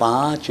5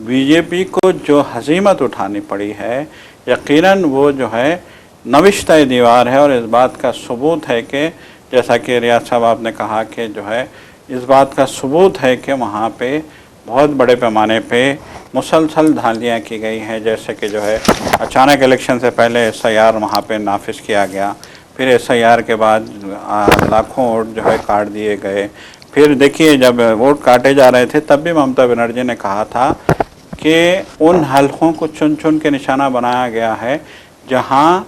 B J پی کو جو ہزیمت اٹھانی پڑی ہے یقیناً وہ جو ہے نوشتہ دیوار ہے، اور اس بات کا ثبوت ہے کہ جیسا کہ ریاض صاحب آپ نے کہا کہ جو ہے اس بات کا ثبوت ہے کہ وہاں پہ بہت بڑے پیمانے پہ مسلسل دھاندلیاں کی گئی ہیں، جیسے کہ جو ہے اچانک الیکشن سے پہلے ایس آئی آر وہاں پہ نافذ کیا گیا، پھر ایس آئی آر کے بعد لاکھوں ووٹ جو ہے کاٹ دیے گئے، پھر دیکھیے جب ووٹ کاٹے جا رہے تھے تب بھی ممتا بنرجی نے کہا تھا کہ ان حلقوں کو چن چن کے نشانہ بنایا گیا ہے جہاں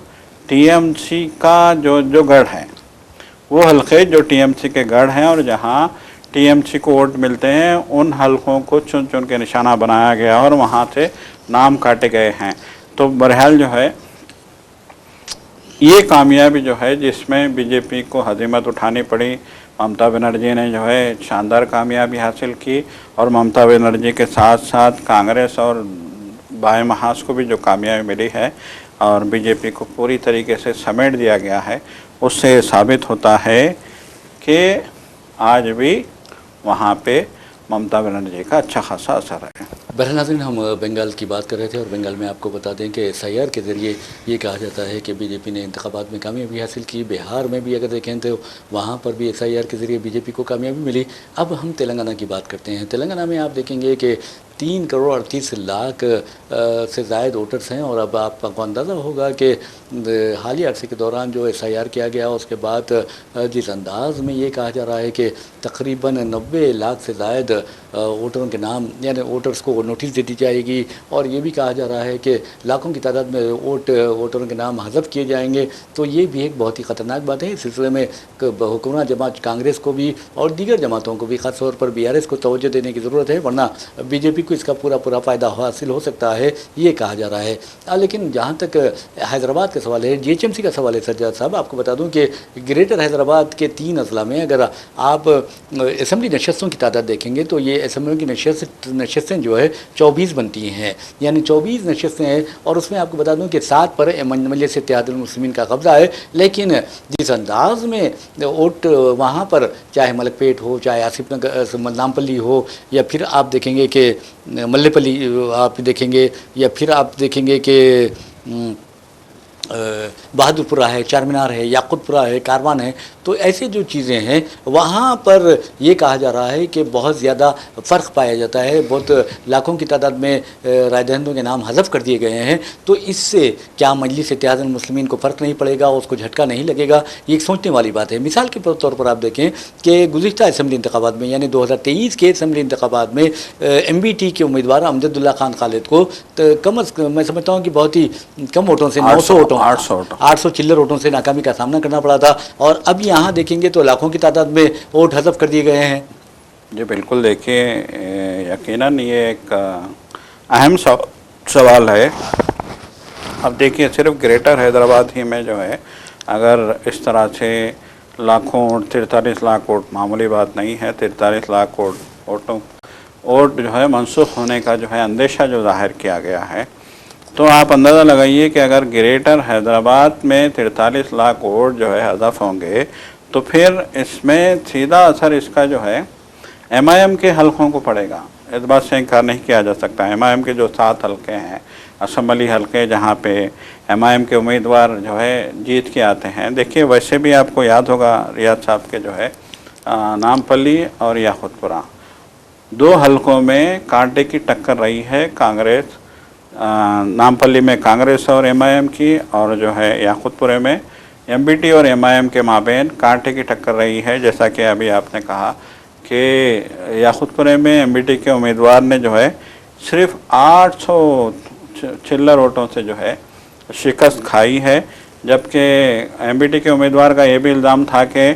ٹی ایم سی کا جو گڑھ ہے، وہ حلقے جو ٹی ایم سی کے گڑھ ہیں اور جہاں ٹی ایم سی کو ووٹ ملتے ہیں ان حلقوں کو چن چن کے نشانہ بنایا گیا اور وہاں سے نام کاٹے گئے ہیں۔ تو بہرحال جو ہے یہ کامیابی جو ہے جس میں بی جے پی کو ہزیمت اٹھانی پڑی، ممتا بنرجی نے جو ہے شاندار کامیابی حاصل کی، اور ممتا بنرجی کے ساتھ ساتھ کانگریس اور بائیں محاذ کو بھی جو کامیابی ملی ہے اور بی جے پی کو پوری طریقے سے سمیٹ دیا گیا ہے، اس سے یہ ثابت ہوتا ہے کہ آج بھی وہاں پہ ممتا بنرجی کا اچھا خاصا اثر ہے۔ بہرحال ناظرین، ہم بنگال کی بات کر رہے تھے، اور بنگال میں آپ کو بتا دیں کہ ایس آئی آر کے ذریعے یہ کہا جاتا ہے کہ بی جے پی نے انتخابات میں کامیابی حاصل کی۔ بہار میں بھی اگر دیکھیں تو وہاں پر بھی ایس آئی آر کے ذریعے بی جے پی کو کامیابی ملی۔ اب ہم تلنگانہ کی بات کرتے ہیں۔ تلنگانہ میں آپ دیکھیں گے کہ 3.38 کروڑ سے زائد ووٹرز ہیں، اور اب آپ کو اندازہ ہوگا کہ حالیہ عرصے کے دوران جو ایس آئی آر کیا گیا اس کے بعد جس انداز میں یہ کہا جا رہا ہے کہ تقریباً 90 لاکھ سے زائد ووٹروں کے نام، یعنی ووٹرز کو نوٹس دے دی جائے گی، اور یہ بھی کہا جا رہا ہے کہ لاکھوں کی تعداد میں ووٹروں کے نام حذف کیے جائیں گے، تو یہ بھی ایک بہت ہی خطرناک بات ہے۔ اس سلسلے میں حکمراں جماعت کانگریس کو بھی اور دیگر جماعتوں کو بھی، خاص طور پر بی آر ایس کو توجہ دینے کی ضرورت ہے، ورنہ بی جے پی کو اس کا پورا فائدہ حاصل ہو سکتا ہے، یہ کہا جا رہا ہے۔ لیکن جہاں تک حیدرآباد کا سوال ہے، جی ایچ ایم سی کا سوال ہے سجاد صاحب، آپ کو بتا دوں کہ گریٹر حیدرآباد کے 3 اضلاع میں اگر آپ اسمبلی نشستوں کی تعداد دیکھیں گے تو یہ اسمبلیوں کی نشستیں جو ہے 24 بنتی ہیں، یعنی 24 نشستیں ہیں، اور اس میں آپ کو بتا دوں کہ 7 پر مجلس اتحاد المسلمین کا قبضہ ہے۔ لیکن جس انداز میں ووٹ وہاں پر، چاہے ملک پیٹ ہو، چاہے آصف نگر نامپلی ہو، یا پھر آپ دیکھیں گے کہ ملے پلی آپ دیکھیں گے، یا پھر آپ دیکھیں گے کہ بہادر پورہ ہے، چار مینار ہے، یاقوت پورہ ہے، کاروان ہے، تو ایسے جو چیزیں ہیں وہاں پر یہ کہا جا رہا ہے کہ بہت زیادہ فرق پایا جاتا ہے، بہت لاکھوں کی تعداد میں رائے دہندوں کے نام حذف کر دیے گئے ہیں۔ تو اس سے کیا مجلس اتحاد المسلمین کو فرق نہیں پڑے گا، اس کو جھٹکا نہیں لگے گا؟ یہ ایک سوچنے والی بات ہے۔ مثال کے طور پر آپ دیکھیں کہ گزشتہ اسمبلی انتخابات میں، یعنی 2023 کے اسمبلی انتخابات میں ایم بی ٹی کے امیدوار امجد اللہ خان خالد کو کم از کم میں سمجھتا ہوں کہ بہت ہی کم ووٹوں سے 800 چلر ووٹوں سے ناکامی کا سامنا کرنا پڑا تھا، اور اب یہاں دیکھیں گے تو لاکھوں کی تعداد میں ووٹ حذف کر دیے گئے ہیں۔ جی بالکل، دیکھیے یقیناً یہ ایک اہم سوال ہے۔ اب دیکھیے صرف گریٹر حیدرآباد ہی میں جو ہے اگر اس طرح سے لاکھوں ووٹ، 43 لاکھ ووٹ معمولی بات نہیں ہے، 43 لاکھ ووٹ جو ہے منسوخ ہونے کا جو ہے اندیشہ جو ظاہر کیا گیا ہے، تو آپ اندازہ لگائیے کہ اگر گریٹر حیدرآباد میں 43 لاکھ ووٹ جو ہے حذف ہوں گے تو پھر اس میں سیدھا اثر اس کا جو ہے ایم آئی ایم کے حلقوں کو پڑے گا۔ اس بات سے انکار نہیں کیا جا سکتا۔ ایم آئی ایم کے جو 7 حلقے ہیں، اسمبلی حلقے جہاں پہ ایم آئی ایم کے امیدوار جو ہے جیت کے آتے ہیں، دیکھیے ویسے بھی آپ کو یاد ہوگا ریاض صاحب کے جو ہے نامپلی اور یاقوت پورہ 2 حلقوں میں کانٹے کی ٹکر رہی ہے کانگریس، نامپلی میں کانگریس اور ایم آئی ایم کی، اور جو ہے یاقوت پورے میں ایم بی ٹی اور ایم آئی ایم کے مابین کانٹے کی ٹکر رہی ہے۔ جیسا کہ ابھی آپ نے کہا کہ یاقوت پورے میں ایم بی ٹی کے امیدوار نے جو ہے صرف 800 چلر ووٹوں سے جو ہے شکست کھائی ہے، جبکہ ایم بی ٹی کے امیدوار کا یہ بھی الزام تھا کہ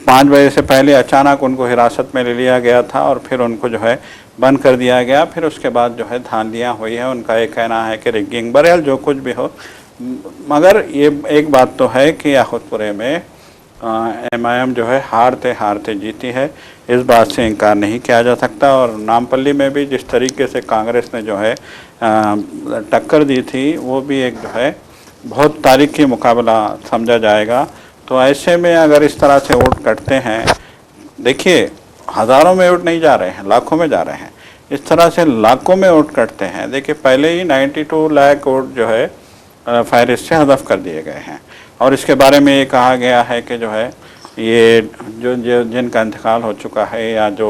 5 بجے سے پہلے اچانک ان کو حراست میں لے لیا گیا تھا اور پھر ان کو جو ہے بند کر دیا گیا، پھر اس کے بعد جو ہے دھاندلیاں ہوئی ہیں۔ ان کا یہ کہنا ہے کہ ریگنگ، بہرحال جو کچھ بھی ہو، مگر یہ ایک بات تو ہے کہ یاقوت پورے میں ایم آئی ایم جو ہے ہارتے جیتی ہے، اس بات سے انکار نہیں کیا جا سکتا۔ اور نامپلی میں بھی جس طریقے سے کانگریس نے جو ہے ٹکر دی تھی، وہ بھی ایک جو ہے بہت تاریخی مقابلہ سمجھا جائے گا۔ تو ایسے میں اگر اس طرح سے ووٹ کٹتے ہیں، دیکھیے ہزاروں میں ووٹ نہیں جا رہے ہیں، لاکھوں میں جا رہے ہیں، اس طرح سے لاکھوں میں ووٹ کٹتے ہیں. دیکھیے پہلے ہی 92 لاکھ ووٹ جو ہے فہرست سے حذف کر دیے گئے ہیں، اور اس کے بارے میں یہ کہا گیا ہے کہ جو ہے یہ جن کا انتقال ہو چکا ہے یا جو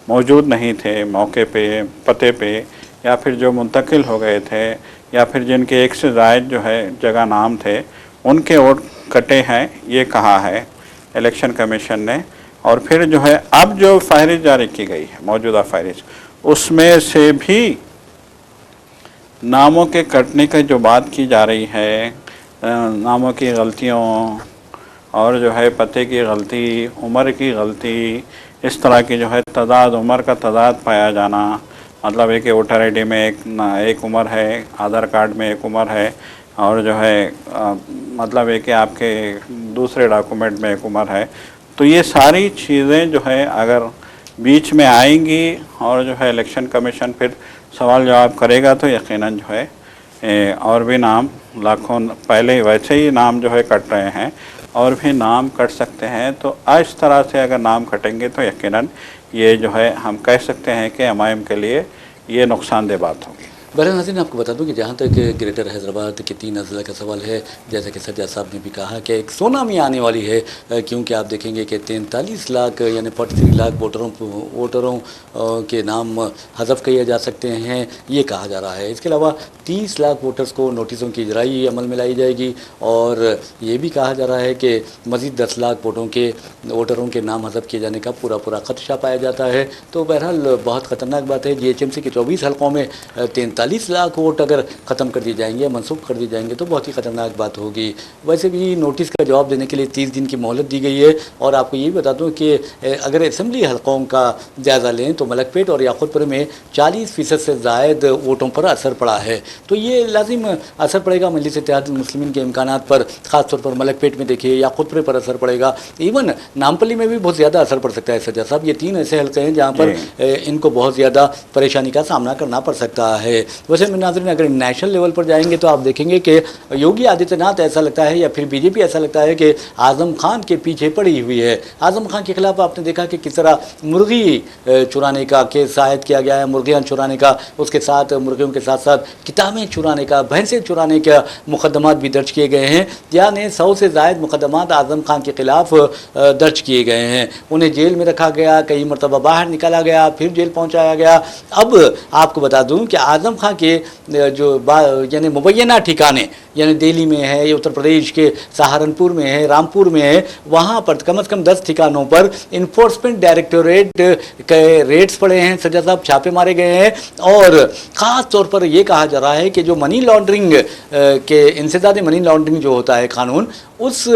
موجود نہیں تھے موقع پہ پتے پہ، یا پھر جو منتقل ہو گئے تھے، یا پھر جن کے ایک سے زائد جو ہے جگہ نام تھے، ان کے ووٹ کٹے ہیں، یہ کہا ہے الیکشن کمیشن نے. اور پھر جو ہے اب جو فہرست جاری کی گئی ہے موجودہ فہرست، اس میں سے بھی ناموں کے کٹنے کی جو بات کی جا رہی ہے، ناموں کی غلطیوں اور جو ہے پتے کی غلطی، عمر کی غلطی، اس طرح کی جو ہے تعداد، عمر کا تعداد پایا جانا، مطلب ہے کہ ووٹر آئی ڈی میں ایک عمر ہے، آدھار کارڈ میں ایک عمر ہے، اور جو ہے مطلب ہے کہ آپ کے دوسرے ڈاکومنٹ میں ایک عمر ہے. تو یہ ساری چیزیں جو ہے اگر بیچ میں آئیں گی اور جو ہے الیکشن کمیشن پھر سوال جواب کرے گا تو یقیناً جو ہے اور بھی نام لاکھوں، پہلے ویسے ہی نام جو ہے کٹ رہے ہیں اور بھی نام کٹ سکتے ہیں. تو اس طرح سے اگر نام کٹیں گے تو یقیناً یہ جو ہے ہم کہہ سکتے ہیں کہ امائم کے لیے یہ نقصان دہ بات ہوگی. برائے ناظرین آپ کو بتا دوں کہ جہاں تک گریٹر حیدرآباد کے 3 اضلاع کا سوال ہے، جیسا کہ سجاد صاحب نے بھی کہا کہ ایک سونامی آنے والی ہے، کیونکہ آپ دیکھیں گے کہ 43 لاکھ یعنی 43 لاکھ ووٹروں کے نام حذف کیے جا سکتے ہیں، یہ کہا جا رہا ہے. اس کے علاوہ 30 لاکھ ووٹرز کو نوٹسوں کی اجرائی عمل میں لائی جائے گی، اور یہ بھی کہا جا رہا ہے کہ مزید 10 لاکھ ووٹروں کے نام حذف کیے جانے کا پورا خدشہ پایا جاتا ہے. تو بہرحال بہت خطرناک بات ہے. GHMC کے 24 حلقوں میں 43 لاکھ ووٹ اگر ختم کر دیے جائیں گے، منسوخ کر دیے جائیں گے تو بہت ہی خطرناک بات ہوگی. ویسے بھی نوٹس کا جواب دینے کے لیے 30 دن کی مہلت دی گئی ہے. اور آپ کو یہ بھی بتا دوں کہ اگر اسمبلی حلقوں کا جائزہ لیں تو ملک پیٹ اور یاقوت پورے میں 40% سے زائد ووٹوں پر اثر پڑا ہے. تو یہ لازم اثر پڑے گا مجلس اتحاد المسلمین کے امکانات پر، خاص طور پر ملک پیٹ میں دیکھیے، یاقوت پورے پر اثر پڑے گا، ایون نامپلی میں بھی بہت زیادہ اثر پڑ سکتا ہے. سجاد صاحب یہ 3 ایسے حلقے ہیں جہاں پر ان کو بہت زیادہ پریشانی کا سامنا کرنا پڑ سکتا ہے. ویسے ناظرین اگر نیشنل لیول پر جائیں گے تو آپ دیکھیں گے کہ یوگی آدتیہ ناتھ ایسا لگتا ہے یا پھر BJP ایسا لگتا ہے کہ اعظم خان کے پیچھے پڑی ہوئی ہے. اعظم خان کے خلاف آپ نے دیکھا کہ کس طرح مرغی چرانے کا کیس عائد کیا گیا ہے، مرغیاں چرانے کا، اس کے ساتھ مرغیوں کے ساتھ ساتھ کتابیں چرانے کا، بھینسیں چرانے کا مقدمات بھی درج کیے گئے ہیں. یعنی 100 سے زائد مقدمات اعظم خان کے خلاف درج کیے گئے ہیں. انہیں جیل میں رکھا گیا، کئی مرتبہ باہر نکالا گیا، پھر جیل پہنچایا گیا. اب آپ کو بتا دوں کہ اعظم خان کے جو یعنی مبینہ ٹھکانے یعنی دہلی میں ہے، یا اتر پردیش کے سہارنپور میں ہے، رامپور میں ہے، وہاں پر کم از کم 10 ٹھکانوں پر انفورسمنٹ ڈائریکٹوریٹ کے ریڈز پڑے ہیں. سجاد صاحب چھاپے مارے گئے ہیں، اور خاص طور پر یہ کہا جا رہا ہے کہ جو منی لانڈرنگ کے انسداد منی لانڈرنگ جو ہوتا ہے قانون، اس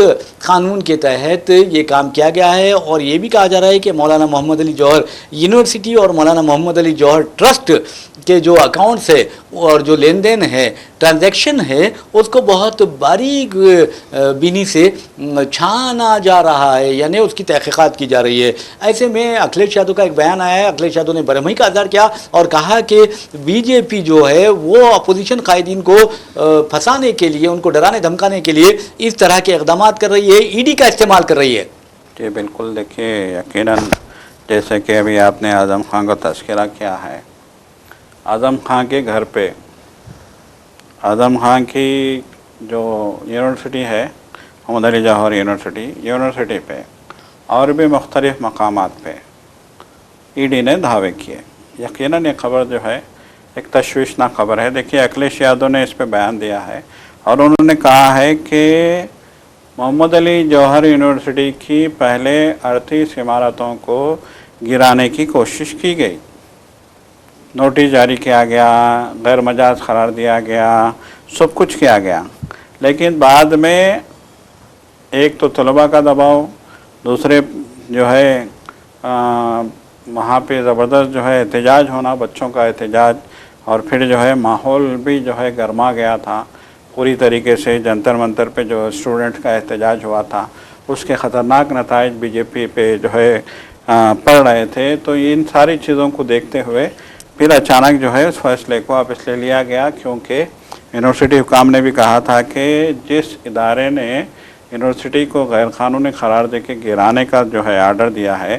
قانون کے تحت یہ کام کیا گیا ہے. اور یہ بھی کہا جا رہا ہے کہ مولانا محمد علی جوہر یونیورسٹی اور مولانا محمد علی جوہر ٹرسٹ کے جو اکاؤنٹس ہے اور جو لین دین ہے، ٹرانزیکشن ہے، اس کو بہت باریک بینی سے چھانا جا رہا ہے، یعنی اس کی تحقیقات کی جا رہی ہے. ایسے میں اکھلیش یادو کا ایک بیان آیا ہے. اکھلیش یادو نے برہمی کا اظہار کیا اور کہا کہ BJP جو ہے وہ اپوزیشن قائدین کو پھنسانے کے لیے، ان کو ڈرانے دھمکانے کے لیے اس طرح کے اقدامات کر رہی ہے، ED کا استعمال کر رہی ہے. جی بالکل. دیکھیے یقیناً جیسے کہ ابھی آپ نے اعظم خان کا تذکرہ کیا ہے، اعظم خان کے گھر پہ، اعظم خان کی جو یونیورسٹی ہے محمد علی جوہر یونیورسٹی پہ اور بھی مختلف مقامات پہ ED نے دعوے کیے. یقیناً یہ خبر جو ہے ایک تشویشناک خبر ہے. دیکھیے اکھلیش یادو نے اس پہ بیان دیا ہے اور انہوں نے کہا ہے کہ محمد علی جوہر یونیورسٹی کی پہلے 38 عمارتوں کو گرانے کی کوشش کی گئی، نوٹس جاری کیا گیا، غیر مجاز قرار دیا گیا، سب کچھ کیا گیا، لیکن بعد میں ایک تو طلباء کا دباؤ، دوسرے جو ہے وہاں پہ زبردست جو ہے احتجاج ہونا، بچوں کا احتجاج، اور پھر جو ہے ماحول بھی جو ہے گرما گیا تھا پوری طریقے سے. جنتر منتر پہ جو اسٹوڈنٹ کا احتجاج ہوا تھا اس کے خطرناک نتائج BJP پہ جو ہے پڑ رہے تھے. تو ان ساری چیزوں کو دیکھتے ہوئے پھر اچانک جو ہے اس فیصلے کو اب اس لیے لیا گیا کیونکہ یونیورسٹی حکام نے بھی کہا تھا کہ جس ادارے نے یونیورسٹی کو غیر قانونی قرار دے کے گرانے کا جو ہے آرڈر دیا ہے،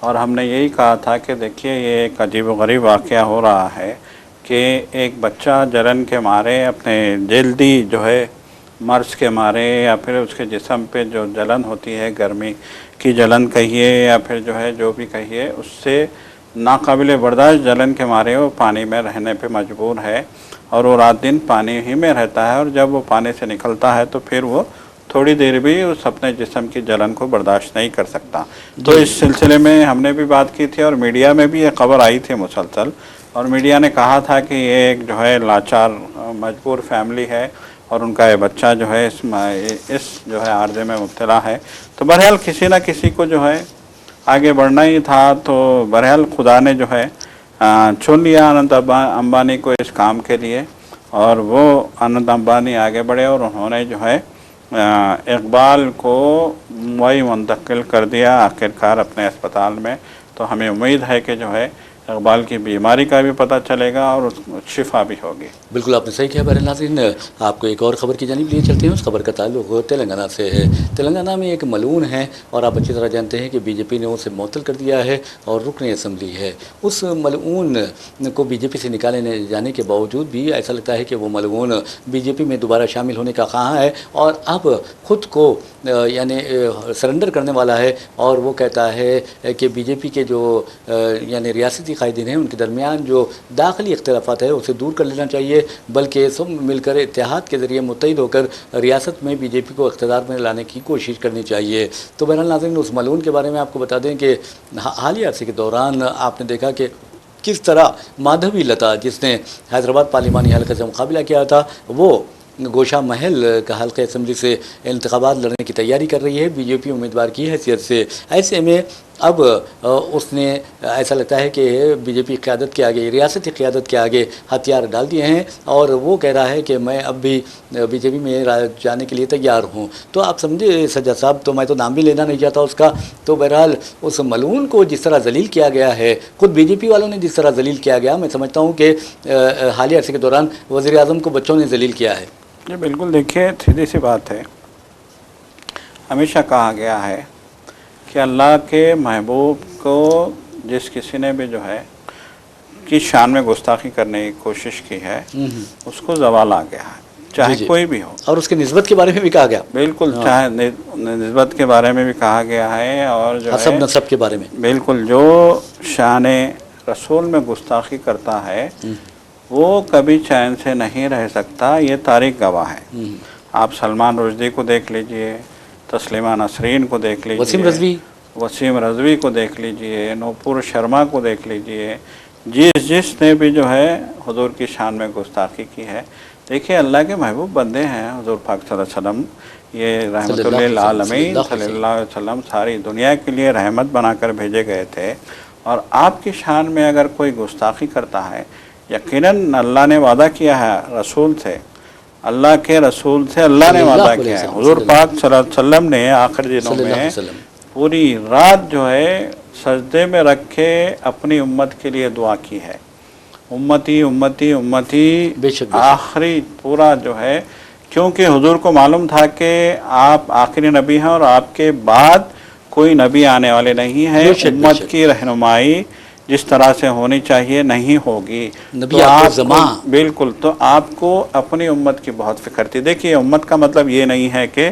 اور ہم نے یہی کہا تھا کہ دیکھیے یہ ایک عجیب و غریب واقعہ ہو رہا ہے کہ ایک بچہ جلن کے مارے اپنے جلدی جو ہے مرض کے مارے یا پھر اس کے جسم پہ جو جلن ہوتی ہے گرمی کی جلن کہیے یا پھر جو ہے جو بھی کہیے اس سے ناقابل برداشت جلن کے مارے وہ پانی میں رہنے پہ مجبور ہے اور وہ رات دن پانی ہی میں رہتا ہے اور جب وہ پانی سے نکلتا ہے تو پھر وہ تھوڑی دیر بھی اس اپنے جسم کی جلن کو برداشت نہیں کر سکتا. تو اس سلسلے میں ہم نے بھی بات کی تھی اور میڈیا میں بھی یہ خبر آئی تھی مسلسل اور میڈیا نے کہا تھا کہ یہ ایک جو ہے لاچار مجبور فیملی ہے اور ان کا یہ بچہ جو ہے اس جو ہے عارضے میں مبتلا ہے. تو بہرحال کسی نہ کسی کو جو ہے آگے بڑھنا ہی تھا تو بہرحال خدا نے جو ہے چن لیا اننت امبانی کو اس کام کے لیے اور وہ اننت امبانی آگے بڑھے اور انہوں نے جو ہے اقبال کو ممبئی منتقل کر دیا آخرکار اپنے اسپتال میں. تو ہمیں امید ہے کہ جو ہے اقبال کی بیماری کا بھی پتہ چلے گا اور شفا بھی ہوگی. بالکل آپ نے صحیح کہا بہر ناظرین. آپ کو ایک اور خبر کی جانب لیے چلتے ہیں. اس خبر کا تعلق تلنگانہ سے ہے. تلنگانہ میں ایک ملعون ہے اور آپ اچھی طرح جانتے ہیں کہ بی جے پی نے اسے معطل کر دیا ہے اور رکن اسمبلی ہے. اس ملعون کو بی جے پی سے نکالے جانے کے باوجود بھی ایسا لگتا ہے کہ وہ ملعون بی جے پی میں دوبارہ شامل ہونے کا خواہاں ہے اور اب خود کو یعنی سرنڈر کرنے والا ہے اور وہ کہتا ہے کہ بی جے پی کے جو یعنی ریاستی قائدین ہیں ان کے درمیان جو داخلی اختلافات ہے اسے دور کر لینا چاہیے بلکہ سب مل کر اتحاد کے ذریعے متحد ہو کر ریاست میں بی جے پی کو اقتدار میں لانے کی کوشش کرنی چاہیے. تو بہرحال ناظرین اس ملعون کے بارے میں آپ کو بتا دیں کہ حالیہ عرصے کے دوران آپ نے دیکھا کہ کس طرح مادھوی لتا جس نے حیدرآباد پارلیمانی حلقے سے مقابلہ کیا تھا وہ گوشہ محل کا حلقہ اسمبلی سے انتخابات لڑنے کی تیاری کر رہی ہے بی جے پی امیدوار کی حیثیت سے. ایسے میں اب اس نے ایسا لگتا ہے کہ بی جے پی قیادت کے آگے ریاستی قیادت کے آگے ہتھیار ڈال دیے ہیں اور وہ کہہ رہا ہے کہ میں اب بھی بی جے پی میں جانے کے لیے تیار ہوں. تو آپ سمجھے سجاد صاحب, تو میں تو نام بھی لینا نہیں چاہتا اس کا. تو بہرحال اس ملعون کو جس طرح ذلیل کیا گیا ہے, خود بی جے پی والوں نے جس طرح ذلیل کیا گیا, میں سمجھتا ہوں کہ حالیہ عرصے کے دوران وزیر اعظم کو بچوں نے ذلیل کیا ہے. جی بالکل, دیکھیے سیدھی سی بات ہے. ہمیشہ کہا گیا ہے کہ اللہ کے محبوب کو جس کسی نے بھی جو ہے کی شان میں گستاخی کرنے کی کوشش کی ہے اس کو زوال آ گیا ہے, چاہے کوئی بھی ہو. اور اس کے نسبت کے بارے میں بھی کہا گیا. بالکل, چاہے نسبت کے بارے میں بھی کہا گیا ہے اور جو حسب نسب کے بارے میں. بالکل, جو شان رسول میں گستاخی کرتا ہے وہ کبھی چین سے نہیں رہ سکتا, یہ تاریخ گواہ ہے. آپ سلمان رشدی کو دیکھ لیجئے, تسلیمہ نسرین کو دیکھ لیجئے, وسیم رضوی کو دیکھ لیجئے, نوپور شرما کو دیکھ لیجئے, جس نے بھی جو ہے حضور کی شان میں گستاخی کی ہے. دیکھیے اللہ کے محبوب بندے ہیں حضور پاک صلی اللہ علیہ وسلم, یہ رحمت للعالمین صلی اللہ علیہ وسلم ساری دنیا کے لیے رحمت بنا کر بھیجے گئے تھے. اور آپ کی شان میں اگر کوئی گستاخی کرتا ہے, یقیناً اللہ نے وعدہ کیا ہے رسول سے, اللہ کے رسول سے اللہ نے وعدہ کیا ہے. حضور پاک صلی اللہ علیہ وسلم نے آخر دنوں میں پوری رات جو ہے سجدے میں رکھ کے اپنی امت کے لیے دعا کی ہے. امتی امتی امتی آخری پورا جو ہے, کیونکہ حضور کو معلوم تھا کہ آپ آخری نبی ہیں اور آپ کے بعد کوئی نبی آنے والے نہیں ہیں. امت کی رہنمائی جس طرح سے ہونی چاہیے نہیں ہوگی. تو آپ بالکل, تو آپ کو اپنی امت کی بہت فکر تھی. دیکھیے امت کا مطلب یہ نہیں ہے کہ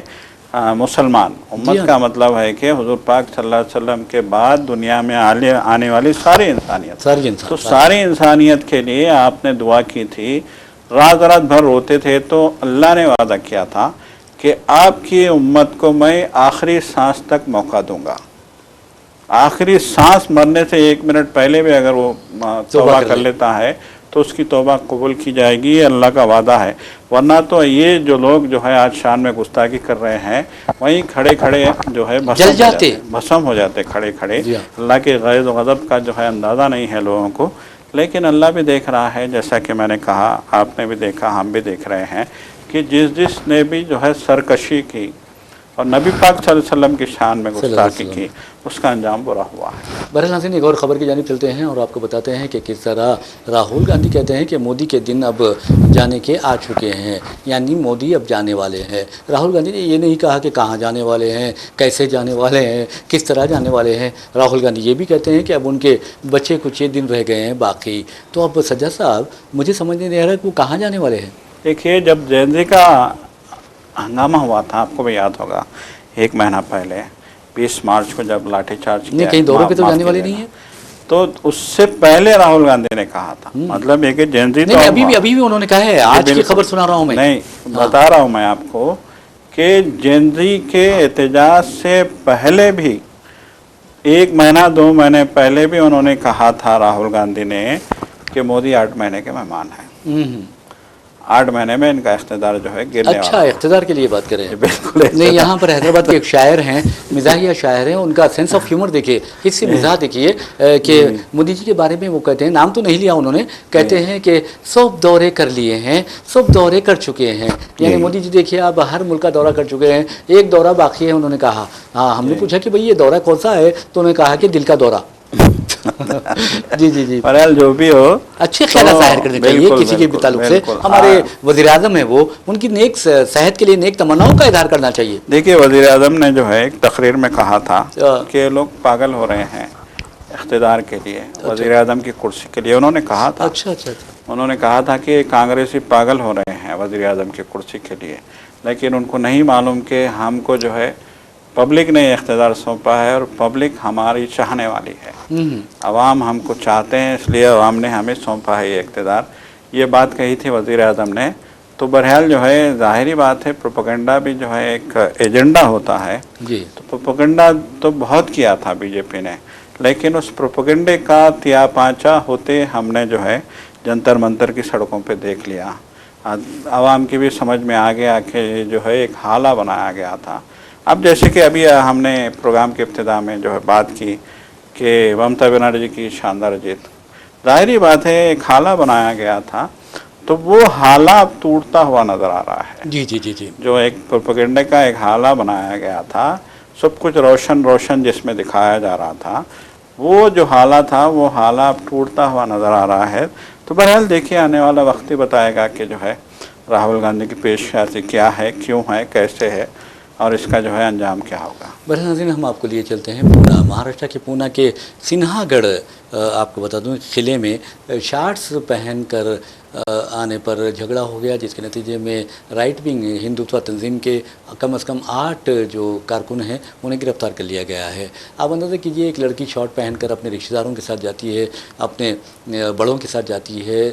مسلمان, امت کا مطلب ہے کہ حضور پاک صلی اللہ علیہ وسلم کے بعد دنیا میں آنے والی ساری انسانیت. تو ساری انسانیت کے لیے آپ نے دعا کی تھی, رات بھر روتے تھے. تو اللہ نے وعدہ کیا تھا کہ آپ کی امت کو میں آخری سانس تک موقع دوں گا. آخری سانس مرنے سے 1 منٹ پہلے بھی اگر وہ توبہ کر لیتا ہے تو اس کی توبہ قبول کی جائے گی, یہ اللہ کا وعدہ ہے. ورنہ تو یہ جو لوگ جو ہے آج شان میں گستاخی کر رہے ہیں وہیں کھڑے کھڑے جو ہے بھسم ہو جاتے کھڑے کھڑے. اللہ کے غیظ و غضب کا جو ہے اندازہ نہیں ہے لوگوں کو. لیکن اللہ بھی دیکھ رہا ہے, جیسا کہ میں نے کہا, آپ نے بھی دیکھا, ہم بھی دیکھ رہے ہیں کہ جس نے بھی جو ہے سرکشی کی, اور نبی پاک صلی اللہ علیہ وسلم کی شان میں صلی اللہ علیہ گستاخی وسلم۔ کی، اس کا انجام برا ہوا ہے۔ بہرحال ناظرین، ایک اور خبر کی جانب چلتے ہیں اور آپ کو بتاتے ہیں کہ کس طرح راہل گاندھی کہتے ہیں کہ مودی کے دن اب جانے کے آ چکے ہیں، یعنی مودی اب جانے والے ہیں۔ راہل گاندھی نے یہ نہیں کہا کہ کہاں جانے والے ہیں، کیسے جانے والے ہیں، کس طرح جانے والے ہیں۔ راہل گاندھی یہ بھی کہتے ہیں کہ اب ان کے بچے کچھ ہی دن رہ گئے ہیں باقی۔ تو اب سجاد صاحب، مجھے سمجھ نہیں آ رہا کہ وہ کہاں جانے والے ہیں۔ دیکھیے، جب جینزی کا ہنگامہ ہوا تھا، آپ کو بھی یاد ہوگا، 1 مہینہ پہلے 20 مارچ کو جب لاٹھی چارج نہیں، کہیں دوروں پہ تو جانے والے نہیں ہیں۔ تو اس سے پہلے راہل گاندھی نے کہا تھا، مطلب یہ کہ جینزی تو نہیں، ابھی بھی انہوں نے کہا ہے، آج کی خبر سنا رہا ہوں میں۔ نہیں، بتا رہا ہوں میں آپ کو کہ جینزی کے احتجاج سے پہلے بھی 1 مہینہ 2 مہینے پہلے بھی انہوں نے کہا تھا، راہل گاندھی نے، کہ مودی 8 مہینے کے مہمان ہیں، 8 مہینے میں ان کا اقتدار جو ہے گرنے والا۔ اچھا، اقتدار کے لیے بات کریں۔ بالکل۔ نہیں، یہاں پر حیدرآباد کے ایک شاعر ہیں، مزاحیہ شاعر ہیں، ان کا سینس آف ہیومر دیکھیے، اس سے مزاح دیکھیے کہ مودی جی کے بارے میں وہ کہتے ہیں، نام تو نہیں لیا انہوں نے، کہتے ہیں کہ 100 دورے کر لیے ہیں، 100 دورے کر چکے ہیں، یعنی مودی جی دیکھیے اب ہر ملک کا دورہ کر چکے ہیں، ایک دورہ باقی ہے انہوں نے کہا۔ ہاں، ہم نے پوچھا کہ بھئی یہ دورہ کون سا ہے، تو انہوں نے کہا کہ دل کا دورہ۔ جی، بہرحال جو بھی ہو، اچھے خیالات ظاہر کرنے چاہیے کسی کے بھی تعلق سے۔ ہمارے وزیر اعظم ہیں وہ، ان کی نیک صحت کے لیے نیک تمناؤں کا اظہار کرنا چاہیے۔ دیکھیے، وزیر اعظم نے جو ہے ایک تقریر میں کہا تھا کہ لوگ پاگل ہو رہے ہیں اقتدار کے لیے، وزیر اعظم کی کرسی کے لیے، انہوں نے کہا تھا۔ اچھا، انہوں نے کہا تھا کہ کانگریسی پاگل ہو رہے ہیں وزیر اعظم کی کرسی کے لیے، لیکن ان کو نہیں معلوم کہ ہم کو جو ہے پبلک نے اقتدار سونپا ہے، اور پبلک ہماری چاہنے والی ہے، عوام ہم کو چاہتے ہیں، اس لیے عوام نے ہمیں سونپا ہے یہ اقتدار۔ یہ بات کہی تھی وزیر اعظم نے۔ تو بہرحال جو ہے ظاہری بات ہے، پروپیگنڈا بھی جو ہے ایک ایجنڈا ہوتا ہے، تو پروپیگنڈا تو بہت کیا تھا بی جے پی نے، لیکن اس پروپیگنڈے کا تیا پانچا ہوتے ہم نے جو ہے جنتر منتر کی سڑکوں پہ دیکھ لیا، عوام کی بھی سمجھ میں آ گیا کہ جو ہے ایک حالہ بنایا گیا تھا۔ اب جیسے کہ ابھی ہم نے پروگرام کے ابتدا میں جو ہے بات کی کہ ممتا بنرجی کی شاندار جیت، ظاہری بات ہے ایک حالہ بنایا گیا تھا، تو وہ حالہ اب ٹوٹتا ہوا نظر آ رہا ہے۔ جی، جو ایک پروپیگنڈے کا ایک حالہ بنایا گیا تھا، سب کچھ روشن جس میں دکھایا جا رہا تھا، وہ جو حالہ تھا وہ حالہ اب ٹوٹتا ہوا نظر آ رہا ہے۔ تو بہرحال دیکھیے، آنے والا وقت ہی بتائے گا کہ جو ہے راہل گاندھی کی پیش قدمی کیا ہے، کیوں ہے، کیسے ہے، اور اس کا جو ہے انجام کیا ہوگا۔ بہرحال ناظرین، ہم آپ کو لیے چلتے ہیں پونا، مہاراشٹر کے پونا کے سنہا گڑھ۔ آپ کو بتا دوں قلعے میں شارٹس پہن کر آنے پر جھگڑا ہو گیا، جس کے نتیجے میں رائٹ ونگ ہندوتوا تنظیم کے کم از کم 8 جو کارکن ہیں انہیں گرفتار کر لیا گیا ہے۔ آپ اندازہ کیجئے، ایک لڑکی شارٹ پہن کر اپنے رشتہ داروں کے ساتھ جاتی ہے، اپنے بڑوں کے ساتھ جاتی ہے،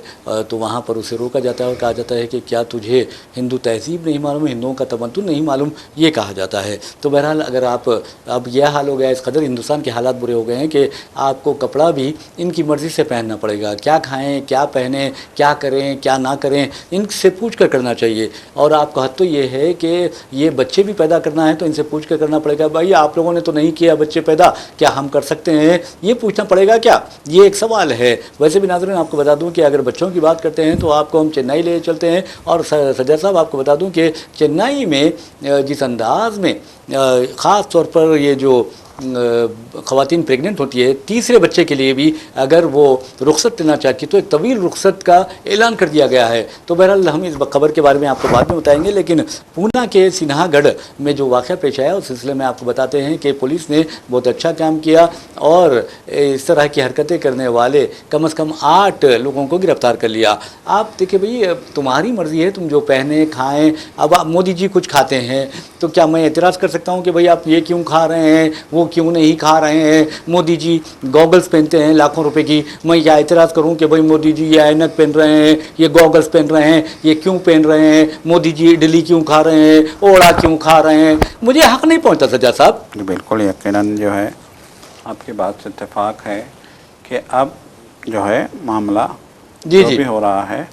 تو وہاں پر اسے روکا جاتا ہے اور کہا جاتا ہے کہ کیا تجھے ہندو تہذیب نہیں معلوم، ہندوؤں کا تمدن نہیں معلوم، یہ کہا جاتا ہے۔ تو بہرحال اگر آپ اب یہ حال ہو گیا، اس قدر ہندوستان کے حالات برے ہو گئے ہیں کہ آپ کو کپڑا بھی ان کی مرضی سے پہننا پڑے گا، کیا کھائیں، کیا پہنیں، کیا کریں، کیا نہ کریں، ان سے پوچھ کر کرنا چاہیے۔ اور آپ کا حد تو یہ ہے کہ یہ بچے بھی پیدا کرنا ہے تو ان سے پوچھ کر کرنا پڑے گا۔ بھائی آپ لوگوں نے تو نہیں کیا بچے پیدا، کیا ہم کر سکتے ہیں؟ یہ پوچھنا پڑے گا کیا؟ یہ ایک سوال ہے۔ ویسے بھی ناظرین، آپ کو بتا دوں کہ اگر بچوں کی بات کرتے ہیں تو آپ کو ہم چنئی لے چلتے ہیں، اور سجاد صاحب آپ کو بتا دوں کہ چنئی میں جس انداز میں خاص طور پر یہ جو خواتین پریگننٹ ہوتی ہے، تیسرے بچے کے لیے بھی اگر وہ رخصت لینا چاہتی تو ایک طویل رخصت کا اعلان کر دیا گیا ہے۔ تو بہرحال ہم اس خبر کے بارے میں آپ کو بعد میں بتائیں گے، لیکن پونا کے سنہا گڑھ میں جو واقعہ پیش آیا اس سلسلے میں آپ کو بتاتے ہیں کہ پولیس نے بہت اچھا کام کیا، اور اس طرح کی حرکتیں کرنے والے کم از کم 8 لوگوں کو گرفتار کر لیا۔ آپ دیکھیں بھئی، تمہاری مرضی ہے، تم جو پہنیں کھائیں۔ اب آپ مودی جی کچھ کھاتے ہیں تو کیا میں اعتراض کر سکتا ہوں کہ بھئی آپ یہ کیوں کھا رہے ہیں، وہ کیوں نہیں کھا رہے ہیں؟ مودی جی گوگلز پہنتے ہیں لاکھوں روپے کی، میں کیا اعتراض کروں کہ بھئی مودی جی یہ اینک پہن رہے ہیں، یہ گوگلز پہن رہے ہیں، یہ کیوں پہن رہے ہیں؟ مودی جی اڈلی کیوں کھا رہے ہیں، اوڑا کیوں کھا رہے ہیں؟ مجھے حق نہیں پہنچتا سجاد صاحب۔ بالکل یقیناً جو ہے آپ کی بات سے اتفاق ہے کہ اب جو ہے معاملہ جو بھی ہو رہا ہے،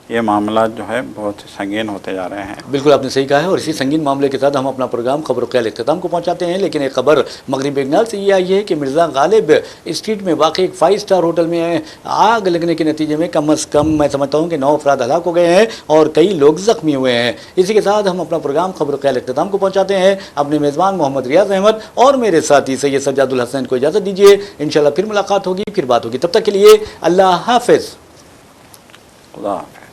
یہ معاملات جو ہے بہت سنگین ہوتے جا رہے ہیں۔ بالکل آپ نے صحیح کہا ہے، اور اسی سنگین معاملے کے ساتھ ہم اپنا پروگرام خبر و خیال اختتام کو پہنچاتے ہیں، لیکن ایک خبر مغربی بنگال سے یہ آئی ہے کہ مرزا غالب اسٹریٹ میں واقع ایک 5 اسٹار ہوٹل میں آگ لگنے کے نتیجے میں کم از کم میں سمجھتا ہوں کہ 9 افراد ہلاک ہو گئے ہیں اور کئی لوگ زخمی ہوئے ہیں۔ اسی کے ساتھ ہم اپنا پروگرام خبر و خیال اختتام کو پہنچاتے ہیں۔ اپنے میزبان محمد ریاض احمد اور میرے ساتھی سید سجاد الحسن کو اجازت دیجیے، انشاءاللہ پھر ملاقات ہوگی، پھر بات ہوگی، تب تک کے لیے اللہ حافظ۔ خدا حافظ۔